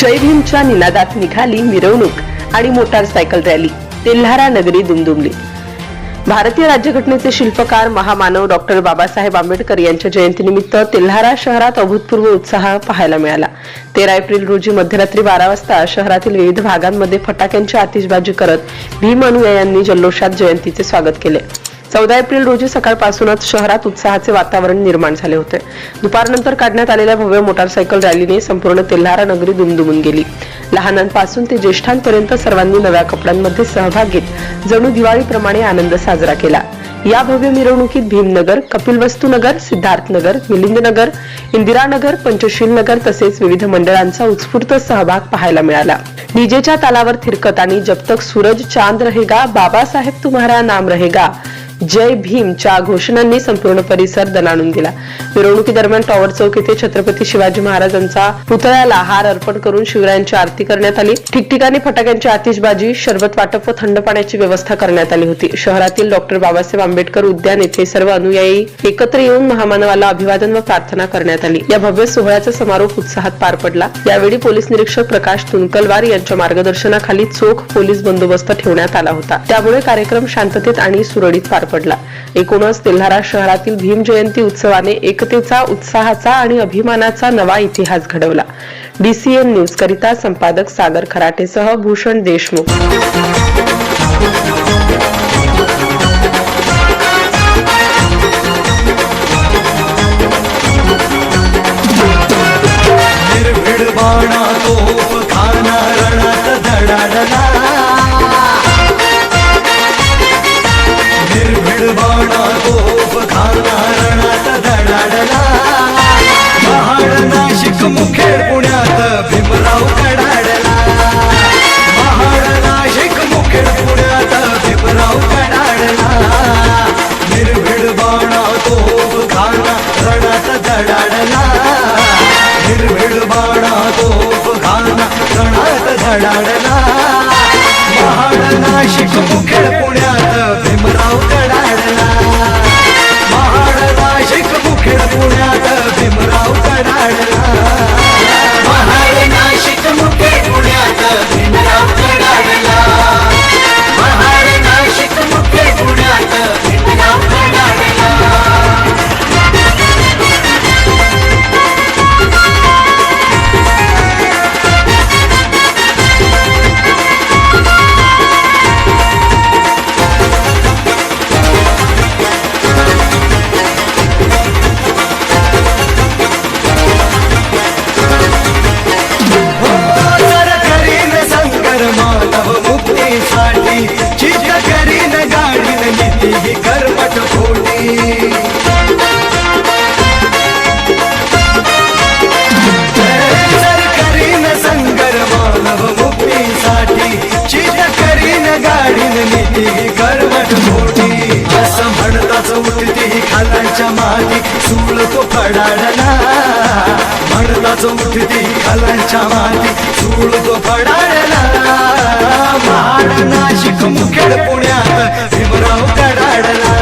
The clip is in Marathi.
जय भीमच्या निनादात निघाली मिरवणूक आणि मोटारसायकल रॅली. तेल्हारा नगरी दुमदुमली. भारतीय राज्यघटनेचे शिल्पकार महामानव डॉक्टर बाबासाहेब आंबेडकर यांच्या जयंतीनिमित्त तेल्हारा शहरात अभूतपूर्व उत्साह पाहायला मिळाला. 13 एप्रिल रोजी मध्यरात्री 12 वाजता शहरातील विविध भागांमध्ये फटाक्यांची आतिषबाजी करत भीम अनुयायांनी जल्लोषात जयंतीचे स्वागत केले. 14 एप्रिल रोजी सकाळपासूनच शहरात उत्साहाचे वातावरण निर्माण झाले होते. दुपारनंतर काढण्यात आलेल्या भव्य मोटारसायकल रॅलीने संपूर्ण तेल्हारा नगरी दुमदुमून गेली. लहानांपासून ते ज्येष्ठांपर्यंत सर्वांनी नव्या कपड्यांमध्ये सहभाग घेत जणू दिवाळीप्रमाणे आनंद साजरा केला. या भव्य मिरवणुकीत भीमनगर, कपिलवस्तू नगर, सिद्धार्थ नगर, मिलिंद नगर, इंदिरा नगर, पंचशील नगर तसेच विविध मंडळांचा उत्स्फूर्त सहभाग पाहायला मिळाला. डीजेच्या तालावर थिरकत आणि जब तक सूरज चांद रहेगा, बाबासाहेब तुम्हारा नाम रहेगा, जय भीमच्या घोषणांनी संपूर्ण परिसर दणाणून गेला. मिरवणुकीदरम्यान टॉवर चौक येथे छत्रपती शिवाजी महाराजांचा पुतळ्याला हार अर्पण करून शिवरायांची आरती करण्यात आली. ठिकठिकाणी फटाक्यांची आतिषबाजी, शरबत वाटप व थंड पाण्याची व्यवस्था करण्यात आली होती. शहरातील डॉक्टर बाबासाहेब आंबेडकर उद्यान येथे सर्व अनुयायी एकत्र येऊन महामानवाला अभिवादन व प्रार्थना करण्यात आली. या भव्य सोहळ्याचा समारोप उत्साहात पार पडला. यावेळी पोलीस निरीक्षक प्रकाश तुनकलवार यांच्या मार्गदर्शनाखाली चोख पोलीस बंदोबस्त ठेवण्यात आला होता. त्यामुळे कार्यक्रम शांततेत आणि सुरळीत पार पडला. एकूणच तेल्हारा शहरातील भीम जयंती उत्सवाने एकतेचा, उत्साहाचा आणि अभिमानाचा नवा इतिहास घडवला. DCN न्यूज करिता संपादक सागर खराटेसह भूषण देशमुख. मुखेड पुण्यात भीमराव कडाडला. महाड नाशिक मुखेड पुण्यात भीमराव कडाडला. निर्भीड बाणा तोफ खाना रणात धडाडला. निर्भीड बाणा तोफ खाना रणात धडाडला. महाड नाशिक मुखेड पुण्यात भीमराव कडाडला. महाड नाशिक मुखेड पुण्यात भीमराव कडाडला. महाड नाशिक मुखेड पुण्यात भीमराव कडाडला. महाड नाशिक मुखेड पुण्यात भीमराव कडाडला. चित करीन गाडीन नीती ही कर्मठ खोटी. जर करीन संगर मानव मुक्तीसाठी, चित करीन गाडीन नीती ही कर्मठ खोटी. असं म्हणताच उठती खालांच्या माती, सूळ तो फडाडला. म्हणताच उठती खालांच्या माती, सूळ तो फडाडला. महाड नाशिक मुखेड पुण्यात भीमराव कडाडला.